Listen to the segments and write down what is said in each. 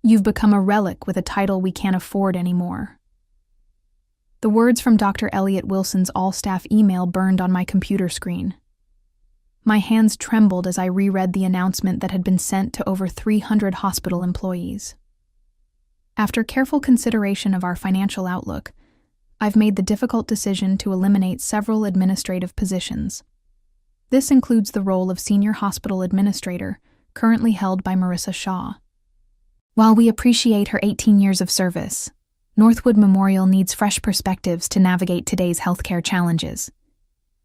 You've become a relic with a title we can't afford anymore." The words from Dr. Elliot Wilson's all-staff email burned on my computer screen. My hands trembled as I reread the announcement that had been sent to over 300 hospital employees. After careful consideration of our financial outlook, I've made the difficult decision to eliminate several administrative positions. This includes the role of Senior Hospital Administrator, currently held by Marissa Shaw. While we appreciate her 18 years of service, Northwood Memorial needs fresh perspectives to navigate today's healthcare challenges.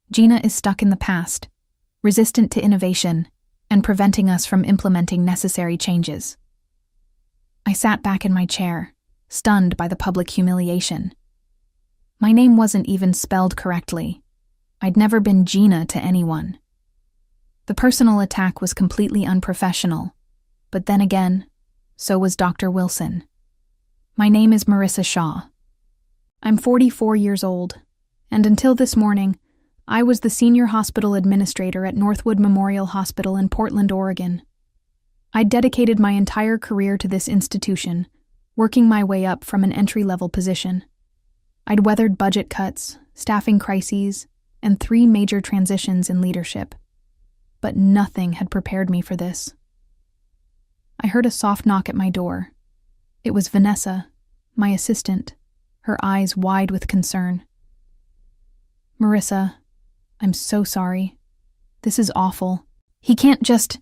Gina is stuck in the past, resistant to innovation, and preventing us from implementing necessary changes. I sat back in my chair, stunned by the public humiliation. My name wasn't even spelled correctly. I'd never been Gina to anyone. The personal attack was completely unprofessional, but then again, so was Dr. Wilson. My name is Marissa Shaw. I'm 44 years old, and until this morning, I was the Senior Hospital Administrator at Northwood Memorial Hospital in Portland, Oregon. I'd dedicated my entire career to this institution, working my way up from an entry-level position. I'd weathered budget cuts, staffing crises, and 3 major transitions in leadership. But nothing had prepared me for this. I heard a soft knock at my door. It was Vanessa, my assistant, her eyes wide with concern. "Marissa, I'm so sorry. This is awful. He can't just—"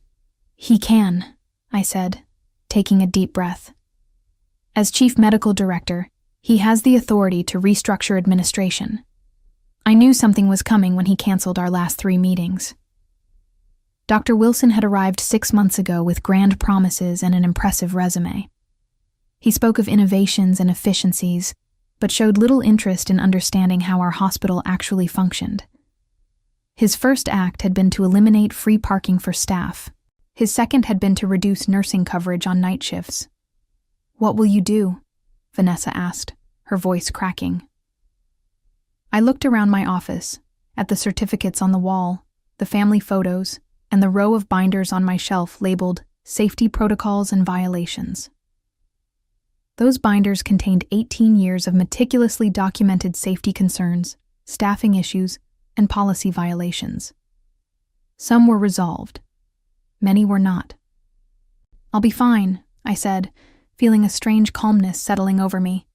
"He can," I said, taking a deep breath. "As Chief Medical Director, he has the authority to restructure administration. I knew something was coming when he canceled our last 3 meetings." Dr. Wilson had arrived 6 months ago with grand promises and an impressive resume. He spoke of innovations and efficiencies, but showed little interest in understanding how our hospital actually functioned. His first act had been to eliminate free parking for staff. His second had been to reduce nursing coverage on night shifts. "What will you do?" Vanessa asked, her voice cracking. I looked around my office, at the certificates on the wall, the family photos, and the row of binders on my shelf labeled Safety Protocols and Violations. Those binders contained 18 years of meticulously documented safety concerns, staffing issues, and policy violations. Some were resolved. Many were not. "I'll be fine," I said, feeling a strange calmness settling over me.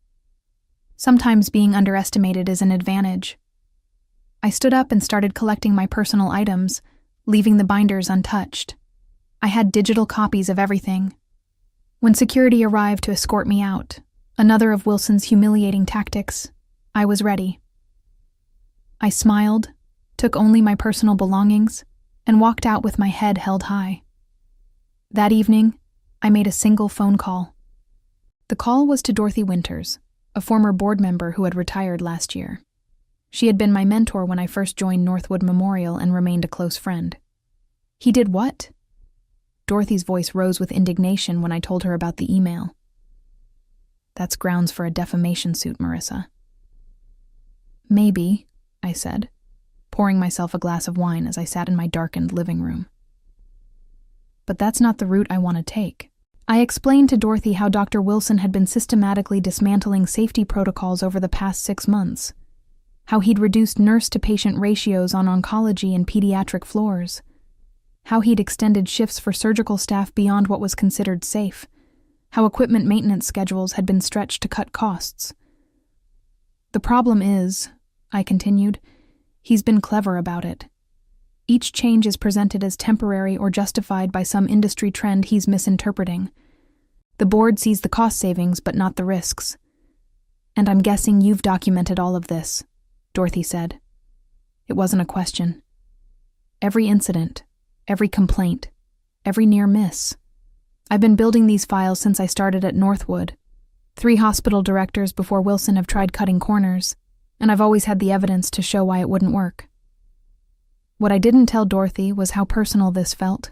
Sometimes being underestimated is an advantage. I stood up and started collecting my personal items, leaving the binders untouched. I had digital copies of everything. When security arrived to escort me out, another of Wilson's humiliating tactics, I was ready. I smiled, took only my personal belongings, and walked out with my head held high. That evening, I made a single phone call. The call was to Dorothy Winters, a former board member who had retired last year. She had been my mentor when I first joined Northwood Memorial and remained a close friend. "He did what?" Dorothy's voice rose with indignation when I told her about the email. "That's grounds for a defamation suit, Marissa." "Maybe," I said, pouring myself a glass of wine as I sat in my darkened living room. "But that's not the route I want to take." I explained to Dorothy how Dr. Wilson had been systematically dismantling safety protocols over the past 6 months, how he'd reduced nurse-to-patient ratios on oncology and pediatric floors, how he'd extended shifts for surgical staff beyond what was considered safe, how equipment maintenance schedules had been stretched to cut costs. "The problem is," I continued, "he's been clever about it. Each change is presented as temporary or justified by some industry trend he's misinterpreting. The board sees the cost savings but not the risks. And I'm guessing you've documented all of this," Dorothy said. It wasn't a question. Every incident, every complaint, every near miss. I've been building these files since I started at Northwood. 3 hospital directors before Wilson have tried cutting corners, and I've always had the evidence to show why it wouldn't work. What I didn't tell Dorothy was how personal this felt.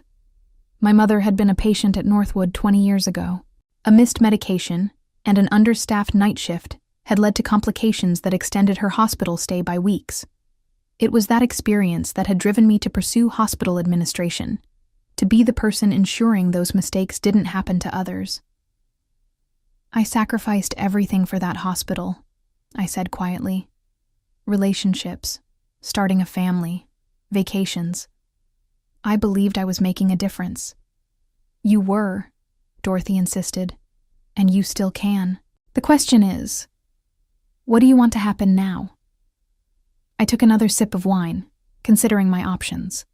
My mother had been a patient at Northwood 20 years ago. A missed medication and an understaffed night shift had led to complications that extended her hospital stay by weeks. It was that experience that had driven me to pursue hospital administration, to be the person ensuring those mistakes didn't happen to others. I sacrificed everything for that hospital, I said quietly. Relationships, starting a family, vacations. I believed I was making a difference. You were, Dorothy insisted, and you still can. The question is, what do you want to happen now? I took another sip of wine, considering my options.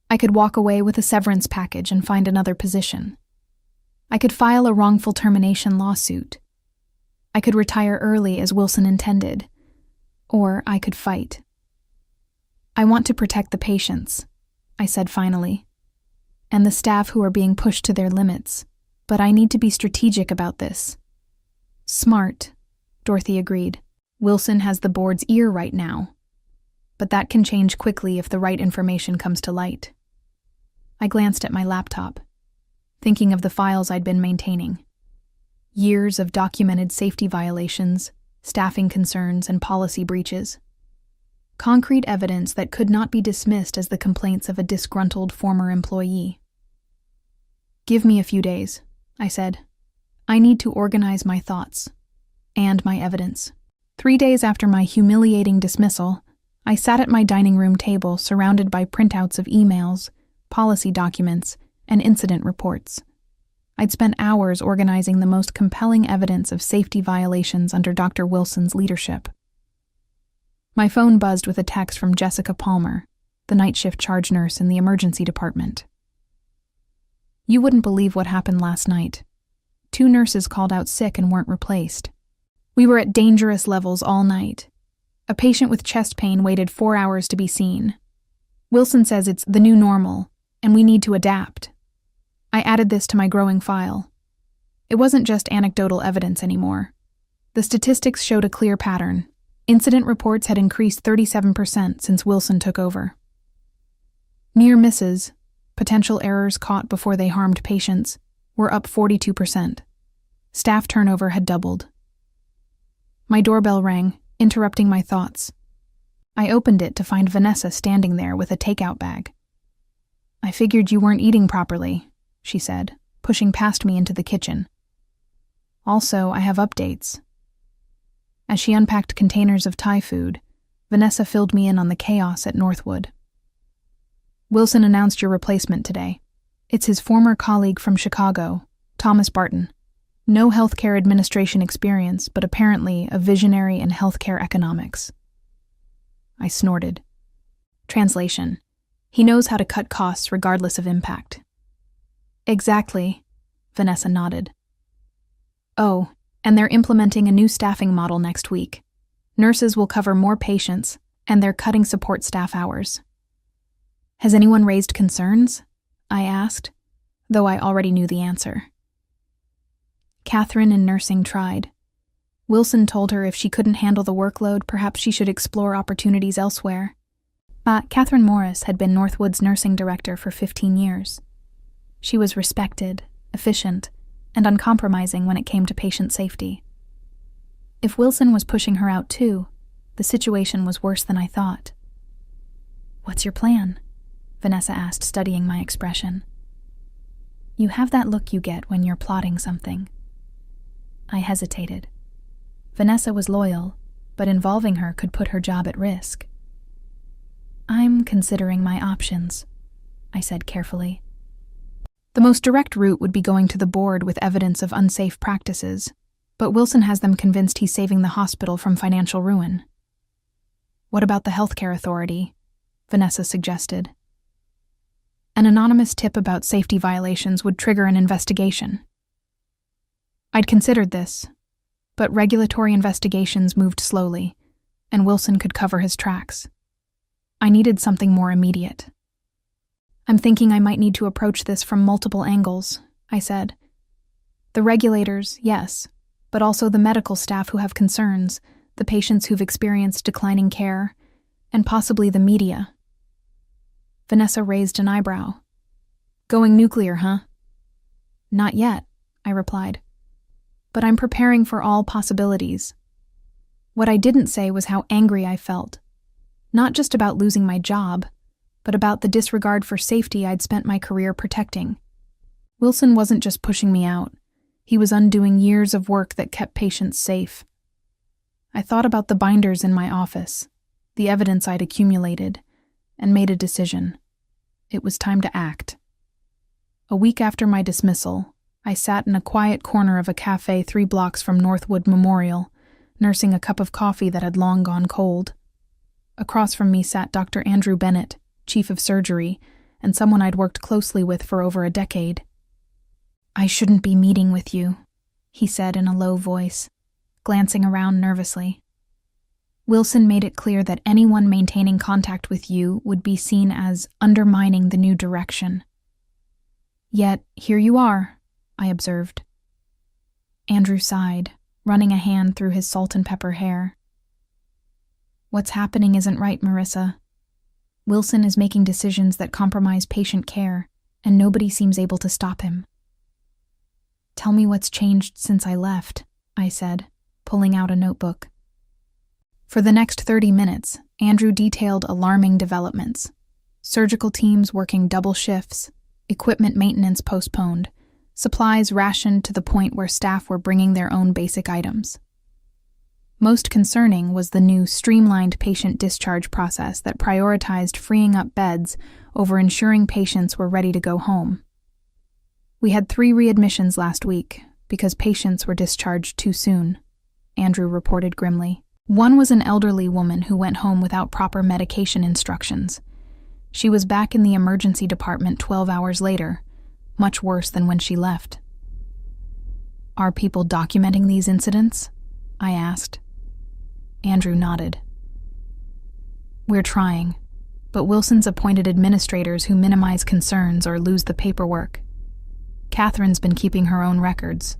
I could walk away with a severance package and find another position. I could file a wrongful termination lawsuit. I could retire early as Wilson intended, or I could fight. I want to protect the patients, I said finally, and the staff who are being pushed to their limits, but I need to be strategic about this. Smart, Dorothy agreed. Wilson has the board's ear right now, but that can change quickly if the right information comes to light. I glanced at my laptop, thinking of the files I'd been maintaining. Years of documented safety violations, staffing concerns, and policy breaches. Concrete evidence that could not be dismissed as the complaints of a disgruntled former employee. Give me a few days, I said. I need to organize my thoughts and my evidence. 3 days after my humiliating dismissal, I sat at my dining room table surrounded by printouts of emails, policy documents, and incident reports. I'd spent hours organizing the most compelling evidence of safety violations under Dr. Wilson's leadership. My phone buzzed with a text from Jessica Palmer, the night shift charge nurse in the emergency department. You wouldn't believe what happened last night. 2 nurses called out sick and weren't replaced. We were at dangerous levels all night. A patient with chest pain waited 4 hours to be seen. Wilson says it's the new normal, and we need to adapt. I added this to my growing file. It wasn't just anecdotal evidence anymore. The statistics showed a clear pattern. Incident reports had increased 37% since Wilson took over. Near misses, potential errors caught before they harmed patients, were up 42%. Staff turnover had doubled. My doorbell rang, interrupting my thoughts. I opened it to find Vanessa standing there with a takeout bag. I figured you weren't eating properly, she said, pushing past me into the kitchen. Also, I have updates. As she unpacked containers of Thai food, Vanessa filled me in on the chaos at Northwood. Wilson announced your replacement today. It's his former colleague from Chicago, Thomas Barton. No healthcare administration experience, but apparently a visionary in healthcare economics. I snorted. Translation: he knows how to cut costs regardless of impact. Exactly, Vanessa nodded. Oh, and they're implementing a new staffing model next week. Nurses will cover more patients, and they're cutting support staff hours. Has anyone raised concerns? I asked, though I already knew the answer. Catherine in nursing tried. Wilson told her if she couldn't handle the workload, perhaps she should explore opportunities elsewhere. Catherine Morris had been Northwood's nursing director for 15 years. She was respected, efficient, and uncompromising when it came to patient safety. If Wilson was pushing her out too, the situation was worse than I thought. What's your plan? Vanessa asked, studying my expression. You have that look you get when you're plotting something. I hesitated. Vanessa was loyal, but involving her could put her job at risk. I'm considering my options, I said carefully. The most direct route would be going to the board with evidence of unsafe practices, but Wilson has them convinced he's saving the hospital from financial ruin. What about the healthcare authority? Vanessa suggested. An anonymous tip about safety violations would trigger an investigation. I'd considered this, but regulatory investigations moved slowly, and Wilson could cover his tracks. I needed something more immediate. I'm thinking I might need to approach this from multiple angles, I said. The regulators, yes, but also the medical staff who have concerns, the patients who've experienced declining care, and possibly the media. Vanessa raised an eyebrow. Going nuclear, huh? Not yet, I replied. But I'm preparing for all possibilities. What I didn't say was how angry I felt. Not just about losing my job, but about the disregard for safety I'd spent my career protecting. Wilson wasn't just pushing me out. He was undoing years of work that kept patients safe. I thought about the binders in my office, the evidence I'd accumulated, and made a decision. It was time to act. A week after my dismissal, I sat in a quiet corner of a cafe 3 blocks from Northwood Memorial, nursing a cup of coffee that had long gone cold. Across from me sat Dr. Andrew Bennett, chief of surgery, and someone I'd worked closely with for over a decade. "I shouldn't be meeting with you," he said in a low voice, glancing around nervously. "Wilson made it clear that anyone maintaining contact with you would be seen as undermining the new direction." "Yet, here you are," I observed. Andrew sighed, running a hand through his salt and pepper hair. "What's happening isn't right, Marissa. Wilson is making decisions that compromise patient care, and nobody seems able to stop him." "Tell me what's changed since I left," I said, pulling out a notebook. For the next 30 minutes, Andrew detailed alarming developments. Surgical teams working double shifts, equipment maintenance postponed, supplies rationed to the point where staff were bringing their own basic items. Most concerning was the new streamlined patient discharge process that prioritized freeing up beds over ensuring patients were ready to go home. "We had 3 readmissions last week because patients were discharged too soon," Andrew reported grimly. "One was an elderly woman who went home without proper medication instructions. She was back in the emergency department 12 hours later, much worse than when she left." "Are people documenting these incidents?" I asked. Andrew nodded. "We're trying, but Wilson's appointed administrators who minimize concerns or lose the paperwork. Catherine's been keeping her own records,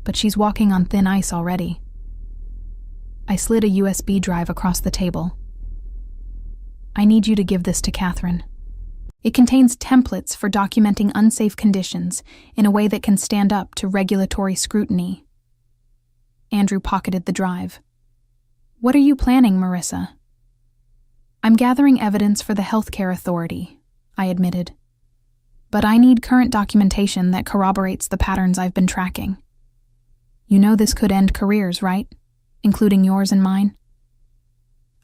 but she's walking on thin ice already." I slid a USB drive across the table. "I need you to give this to Catherine. It contains templates for documenting unsafe conditions in a way that can stand up to regulatory scrutiny." Andrew pocketed the drive. "What are you planning, Marissa?" "I'm gathering evidence for the healthcare authority," I admitted. "But I need current documentation that corroborates the patterns I've been tracking. You know this could end careers, right? Including yours and mine?"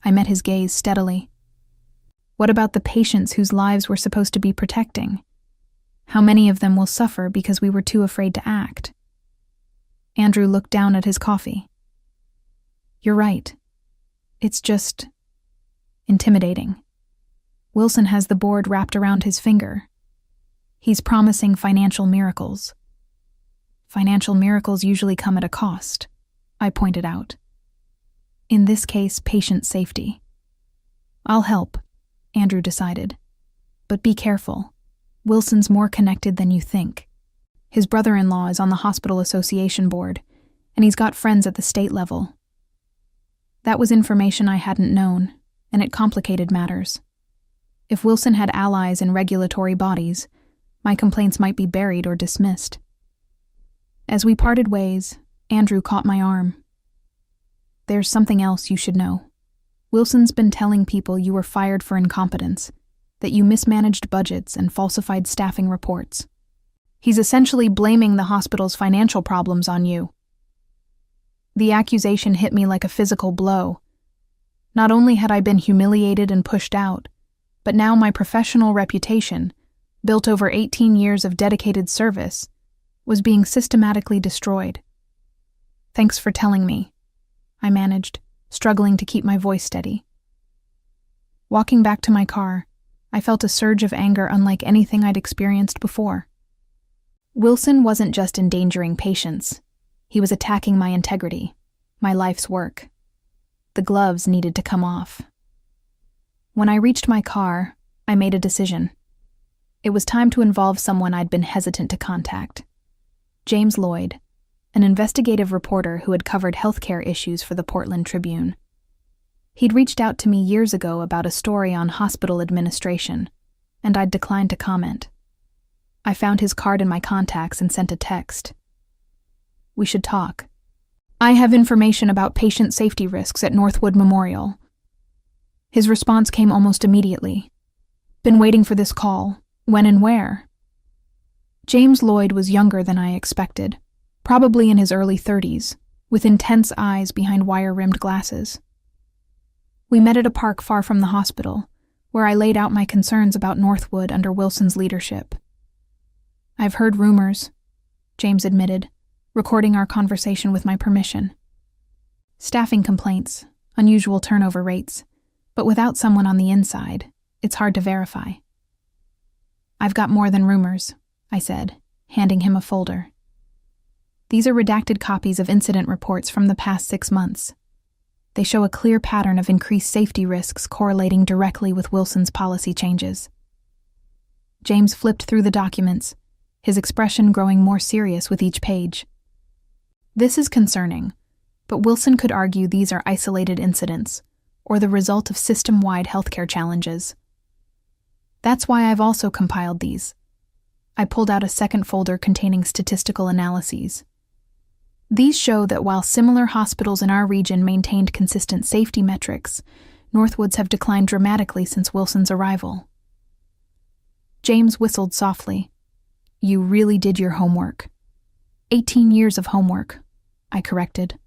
I met his gaze steadily. "What about the patients whose lives we're supposed to be protecting? How many of them will suffer because we were too afraid to act?" Andrew looked down at his coffee. "You're right. It's just intimidating. Wilson has the board wrapped around his finger. He's promising financial miracles. Financial miracles usually come at a cost," I pointed out. "In this case, patient safety." "I'll help," Andrew decided. "But be careful. Wilson's more connected than you think. His brother-in-law is on the hospital association board, and he's got friends at the state level. That was information I hadn't known, and it complicated matters. If Wilson had allies in regulatory bodies, my complaints might be buried or dismissed." As we parted ways, Andrew caught my arm. "There's something else you should know. Wilson's been telling people you were fired for incompetence, that you mismanaged budgets and falsified staffing reports. He's essentially blaming the hospital's financial problems on you." The accusation hit me like a physical blow. Not only had I been humiliated and pushed out, but now my professional reputation, built over 18 years of dedicated service, was being systematically destroyed. "Thanks for telling me," I managed, struggling to keep my voice steady. Walking back to my car, I felt a surge of anger unlike anything I'd experienced before. Wilson wasn't just endangering patients. He was attacking my integrity, my life's work. The gloves needed to come off. When I reached my car, I made a decision. It was time to involve someone I'd been hesitant to contact. James Lloyd, an investigative reporter who had covered healthcare issues for the Portland Tribune. He'd reached out to me years ago about a story on hospital administration, and I'd declined to comment. I found his card in my contacts and sent a text. "We should talk. I have information about patient safety risks at Northwood Memorial." His response came almost immediately. "Been waiting for this call. When and where?" James Lloyd was younger than I expected, probably in his early 30s, with intense eyes behind wire-rimmed glasses. We met at a park far from the hospital, where I laid out my concerns about Northwood under Wilson's leadership. "I've heard rumors," James admitted, recording our conversation with my permission. "Staffing complaints, unusual turnover rates, but without someone on the inside, it's hard to verify." "I've got more than rumors," I said, handing him a folder. "These are redacted copies of incident reports from the past 6 months. They show a clear pattern of increased safety risks correlating directly with Wilson's policy changes." James flipped through the documents, his expression growing more serious with each page. "This is concerning, but Wilson could argue these are isolated incidents, or the result of system-wide healthcare challenges. That's why I've also compiled these." I pulled out a second folder containing statistical analyses. "These show that while similar hospitals in our region maintained consistent safety metrics, Northwood's have declined dramatically since Wilson's arrival." James whistled softly. "You really did your homework." 18 years of homework," I corrected.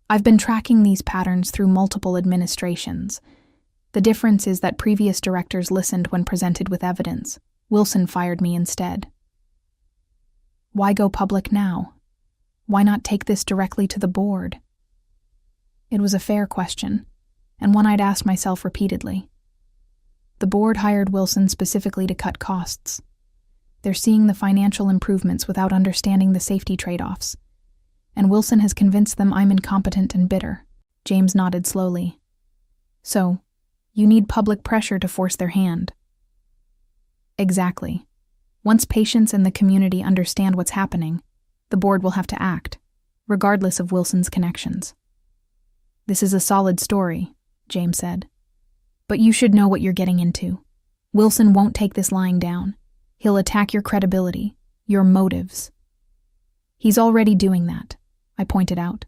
"I've been tracking these patterns through multiple administrations. The difference is that previous directors listened when presented with evidence. Wilson fired me instead." "Why go public now? Why not take this directly to the board?" It was a fair question, and one I'd asked myself repeatedly. The board hired Wilson specifically to cut costs. They're seeing the financial improvements without understanding the safety trade-offs, and Wilson has convinced them I'm incompetent and bitter. James nodded slowly. "So, you need public pressure to force their hand." "Exactly. Once patients and the community understand what's happening, the board will have to act, regardless of Wilson's connections." "This is a solid story," James said. "But you should know what you're getting into. Wilson won't take this lying down. He'll attack your credibility, your motives." "He's already doing that," I pointed out.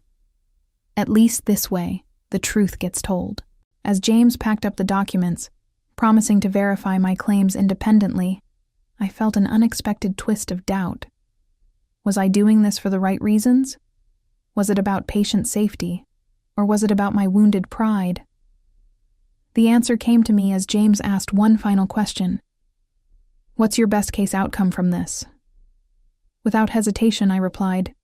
"At least this way, the truth gets told." As James packed up the documents, promising to verify my claims independently, I felt an unexpected twist of doubt. Was I doing this for the right reasons? Was it about patient safety, or was it about my wounded pride? The answer came to me as James asked one final question. "What's your best case outcome from this?" Without hesitation, I replied,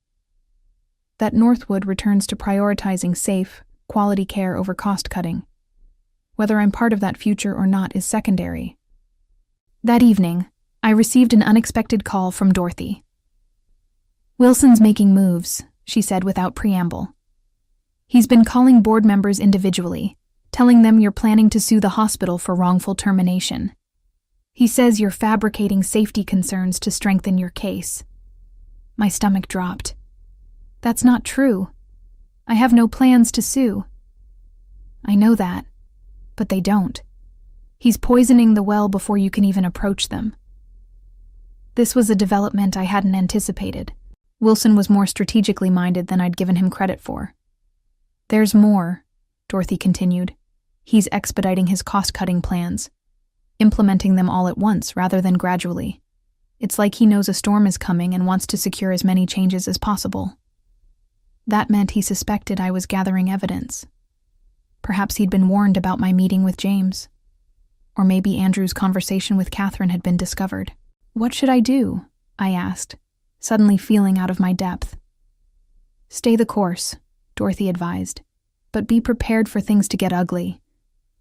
"That Northwood returns to prioritizing safe, quality care over cost-cutting. Whether I'm part of that future or not is secondary." That evening, I received an unexpected call from Dorothy. "Wilson's making moves," she said without preamble. "He's been calling board members individually, telling them you're planning to sue the hospital for wrongful termination. He says you're fabricating safety concerns to strengthen your case." My stomach dropped. "That's not true. I have no plans to sue." "I know that, but they don't. He's poisoning the well before you can even approach them." This was a development I hadn't anticipated. Wilson was more strategically minded than I'd given him credit for. "There's more," Dorothy continued. "He's expediting his cost-cutting plans, implementing them all at once rather than gradually. It's like he knows a storm is coming and wants to secure as many changes as possible." That meant he suspected I was gathering evidence. Perhaps he'd been warned about my meeting with James. Or maybe Andrew's conversation with Catherine had been discovered. "What should I do?" I asked, suddenly feeling out of my depth. "Stay the course," Dorothy advised, "but be prepared for things to get ugly.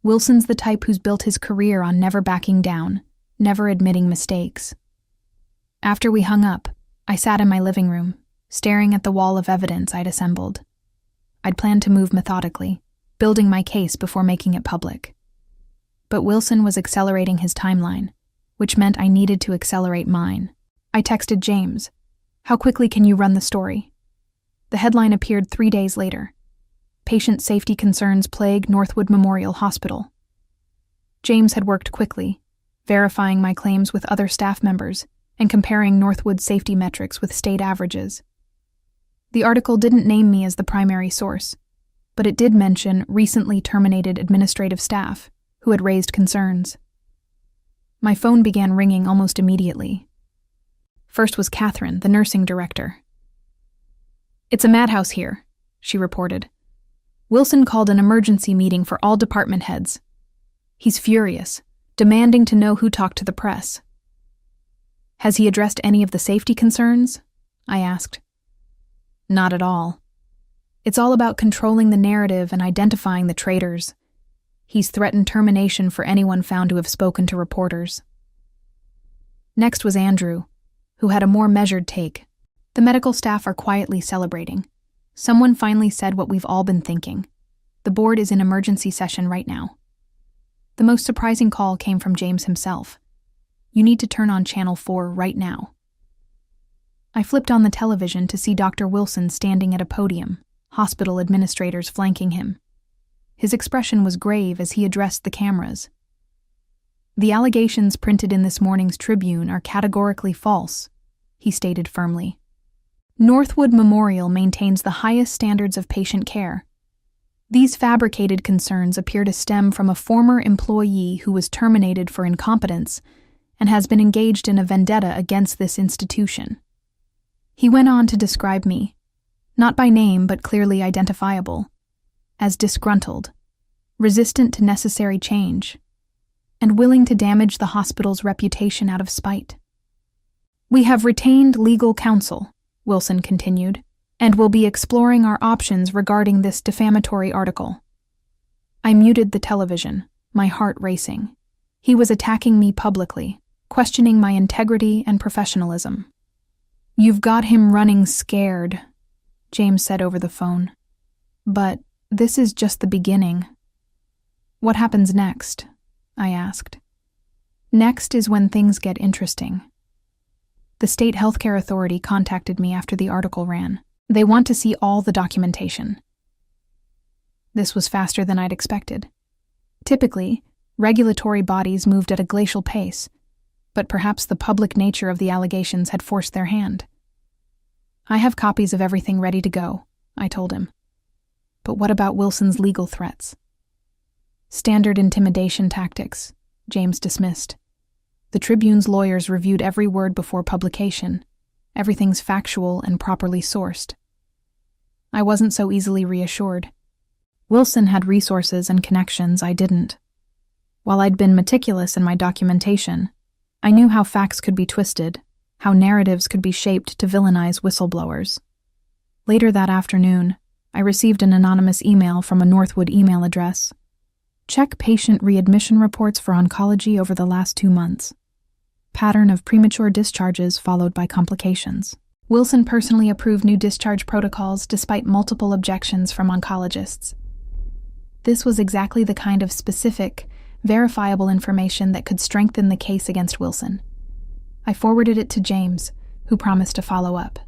Wilson's the type who's built his career on never backing down, never admitting mistakes." After we hung up, I sat in my living room, staring at the wall of evidence I'd assembled. I'd planned to move methodically, building my case before making it public. But Wilson was accelerating his timeline, which meant I needed to accelerate mine. I texted James, "How quickly can you run the story?" The headline appeared 3 days later. "Patient safety concerns plague Northwood Memorial Hospital." James had worked quickly, verifying my claims with other staff members and comparing Northwood's safety metrics with state averages. The article didn't name me as the primary source, but it did mention recently terminated administrative staff who had raised concerns. My phone began ringing almost immediately. First was Catherine, the nursing director. "It's a madhouse here," she reported. "Wilson called an emergency meeting for all department heads. He's furious, demanding to know who talked to the press." "Has he addressed any of the safety concerns?" I asked. "Not at all. It's all about controlling the narrative and identifying the traitors. He's threatened termination for anyone found to have spoken to reporters." Next was Andrew, who had a more measured take. "The medical staff are quietly celebrating. Someone finally said what we've all been thinking. The board is in emergency session right now." The most surprising call came from James himself. "You need to turn on Channel 4 right now." I flipped on the television to see Dr. Wilson standing at a podium, hospital administrators flanking him. His expression was grave as he addressed the cameras. "The allegations printed in this morning's Tribune are categorically false," he stated firmly. "Northwood Memorial maintains the highest standards of patient care. These fabricated concerns appear to stem from a former employee who was terminated for incompetence and has been engaged in a vendetta against this institution." He went on to describe me, not by name but clearly identifiable, as disgruntled, resistant to necessary change, and willing to damage the hospital's reputation out of spite. "We have retained legal counsel," Wilson continued, "and will be exploring our options regarding this defamatory article." I muted the television, my heart racing. He was attacking me publicly, questioning my integrity and professionalism. "You've got him running scared," James said over the phone. "But this is just the beginning." "What happens next?" I asked. "Next is when things get interesting." The state healthcare authority contacted me after the article ran. They want to see all the documentation. This was faster than I'd expected. Typically, regulatory bodies moved at a glacial pace, but perhaps the public nature of the allegations had forced their hand. "I have copies of everything ready to go," I told him. "But what about Wilson's legal threats?" "Standard intimidation tactics," James dismissed. "The Tribune's lawyers reviewed every word before publication. Everything's factual and properly sourced." I wasn't so easily reassured. Wilson had resources and connections I didn't. While I'd been meticulous in my documentation, I knew how facts could be twisted, how narratives could be shaped to villainize whistleblowers. Later that afternoon, I received an anonymous email from a Northwood email address. "Check patient readmission reports for oncology over the last 2 months. Pattern of premature discharges followed by complications. Wilson personally approved new discharge protocols despite multiple objections from oncologists." This was exactly the kind of specific, verifiable information that could strengthen the case against Wilson. I forwarded it to James, who promised to follow up.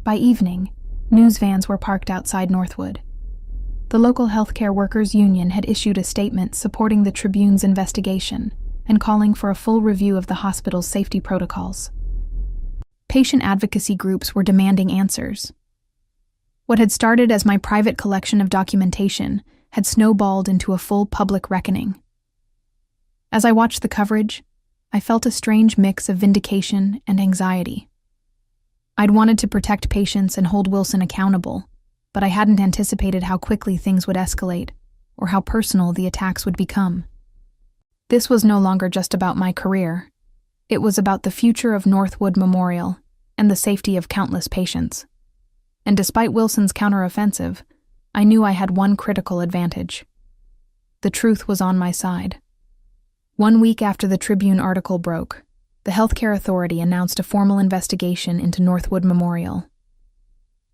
By evening, news vans were parked outside Northwood. The local healthcare workers' union had issued a statement supporting the Tribune's investigation and calling for a full review of the hospital's safety protocols. Patient advocacy groups were demanding answers. What had started as my private collection of documentation had snowballed into a full public reckoning. As I watched the coverage, I felt a strange mix of vindication and anxiety. I'd wanted to protect patients and hold Wilson accountable, but I hadn't anticipated how quickly things would escalate or how personal the attacks would become. This was no longer just about my career. It was about the future of Northwood Memorial and the safety of countless patients. And despite Wilson's counteroffensive, I knew I had one critical advantage. The truth was on my side. 1 week after the Tribune article broke, the healthcare authority announced a formal investigation into Northwood Memorial.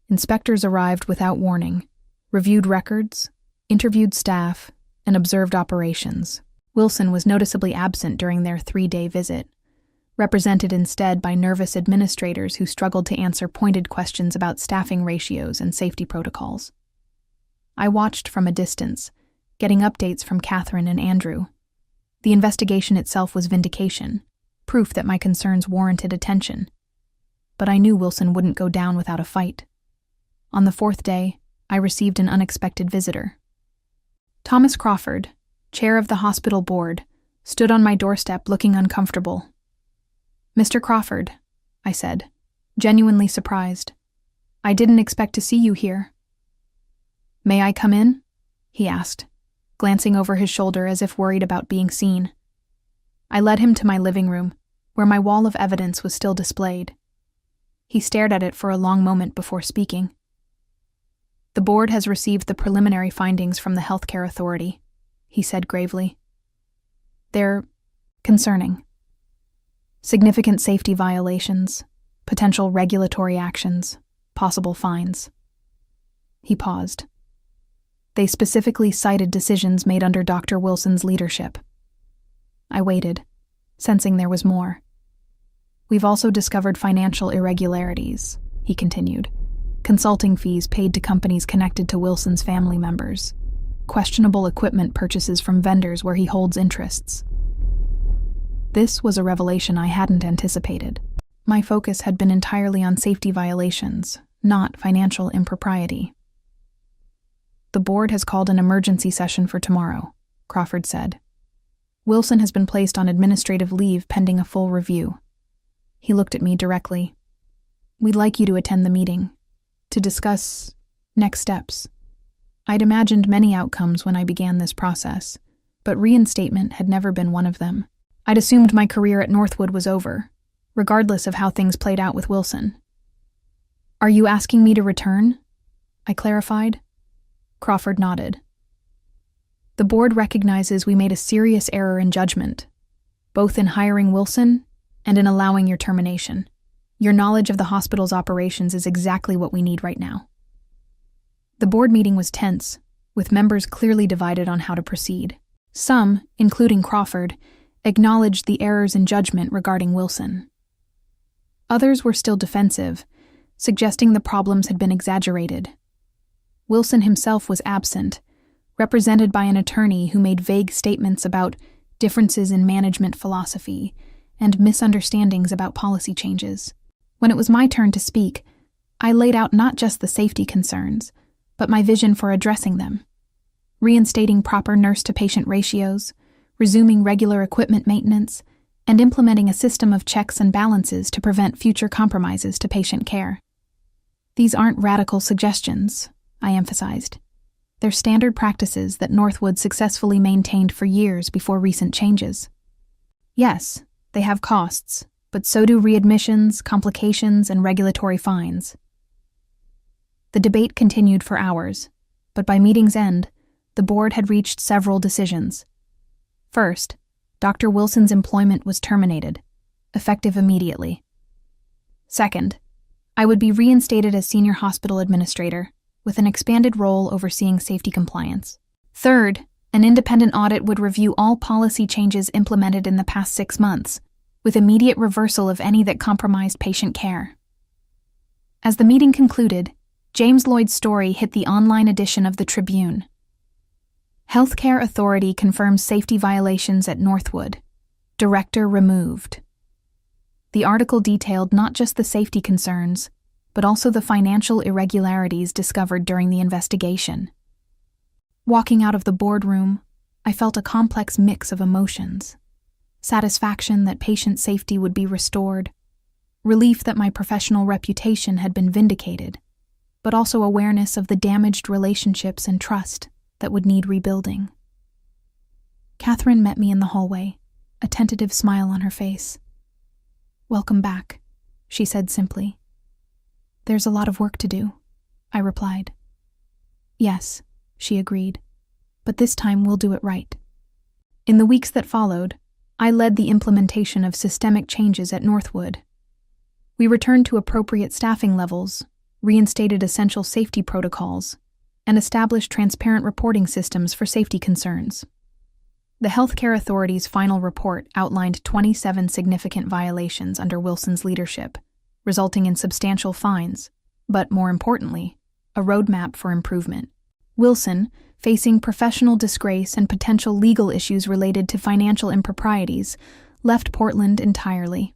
Inspectors arrived without warning, reviewed records, interviewed staff, and observed operations. Wilson was noticeably absent during their 3-day visit, represented instead by nervous administrators who struggled to answer pointed questions about staffing ratios and safety protocols. I watched from a distance, getting updates from Catherine and Andrew. The investigation itself was vindication, proof that my concerns warranted attention. But I knew Wilson wouldn't go down without a fight. On the 4th day, I received an unexpected visitor. Thomas Crawford, chair of the hospital board, stood on my doorstep looking uncomfortable. "Mr. Crawford," I said, genuinely surprised. I didn't expect to see you here." "May I come in?" he asked, glancing over his shoulder as if worried about being seen. I led him to my living room, where my wall of evidence was still displayed. He stared at it for a long moment before speaking. "The board has received the preliminary findings from the Healthcare Authority," he said gravely. "They're concerning. Significant safety violations, potential regulatory actions, possible fines." He paused. "They specifically cited decisions made under Dr. Wilson's leadership." I waited, sensing there was more. "We've also discovered financial irregularities," he continued. "Consulting fees paid to companies connected to Wilson's family members. Questionable equipment purchases from vendors where he holds interests." This was a revelation I hadn't anticipated. My focus had been entirely on safety violations, not financial impropriety. "The board has called an emergency session for tomorrow," Crawford said. "Wilson has been placed on administrative leave pending a full review." He looked at me directly. "We'd like you to attend the meeting, to discuss next steps." I'd imagined many outcomes when I began this process, but reinstatement had never been one of them. I'd assumed my career at Northwood was over, regardless of how things played out with Wilson. "Are you asking me to return?" I clarified. Crawford nodded. "The board recognizes we made a serious error in judgment, both in hiring Wilson and in allowing your termination. Your knowledge of the hospital's operations is exactly what we need right now." The board meeting was tense, with members clearly divided on how to proceed. Some, including Crawford, acknowledged the errors in judgment regarding Wilson. Others were still defensive, suggesting the problems had been exaggerated. Wilson himself was absent, represented by an attorney who made vague statements about differences in management philosophy and misunderstandings about policy changes. When it was my turn to speak, I laid out not just the safety concerns, but my vision for addressing them: reinstating proper nurse-to-patient ratios, resuming regular equipment maintenance, and implementing a system of checks and balances to prevent future compromises to patient care. "These aren't radical suggestions," I emphasized. "They're standard practices that Northwood successfully maintained for years before recent changes. Yes, they have costs, but so do readmissions, complications, and regulatory fines." The debate continued for hours, but by meeting's end, the board had reached several decisions. First, Dr. Wilson's employment was terminated, effective immediately. Second, I would be reinstated as senior hospital administrator, with an expanded role overseeing safety compliance. Third, an independent audit would review all policy changes implemented in the past 6 months, with immediate reversal of any that compromised patient care. As the meeting concluded, James Lloyd's story hit the online edition of the Tribune. Healthcare Authority confirms safety violations at Northwood. Director removed. The article detailed not just the safety concerns, but also the financial irregularities discovered during the investigation. Walking out of the boardroom, I felt a complex mix of emotions: satisfaction that patient safety would be restored, relief that my professional reputation had been vindicated, but also awareness of the damaged relationships and trust that would need rebuilding. Catherine met me in the hallway, a tentative smile on her face. "Welcome back," she said simply. "There's a lot of work to do," I replied. "Yes," she agreed, "but this time we'll do it right." In the weeks that followed, I led the implementation of systemic changes at Northwood. We returned to appropriate staffing levels, reinstated essential safety protocols, and established transparent reporting systems for safety concerns. The Healthcare Authority's final report outlined 27 significant violations under Wilson's leadership, resulting in substantial fines, but more importantly, a roadmap for improvement. Wilson, facing professional disgrace and potential legal issues related to financial improprieties, left Portland entirely.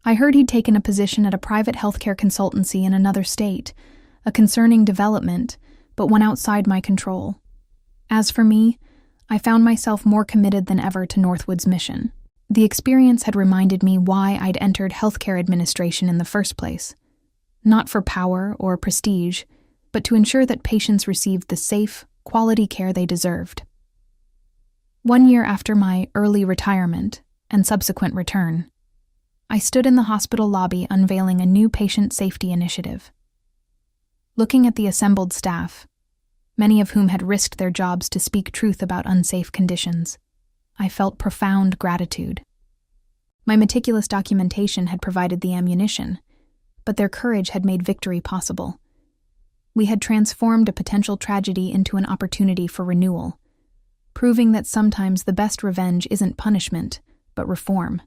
I heard he'd taken a position at a private healthcare consultancy in another state, a concerning development, but one outside my control. As for me, I found myself more committed than ever to Northwood's mission. The experience had reminded me why I'd entered healthcare administration in the first place: not for power or prestige, but to ensure that patients received the safe, quality care they deserved. 1 year after my early retirement and subsequent return, I stood in the hospital lobby unveiling a new patient safety initiative. Looking at the assembled staff, many of whom had risked their jobs to speak truth about unsafe conditions, I felt profound gratitude. My meticulous documentation had provided the ammunition, but their courage had made victory possible. We had transformed a potential tragedy into an opportunity for renewal, proving that sometimes the best revenge isn't punishment, but reform.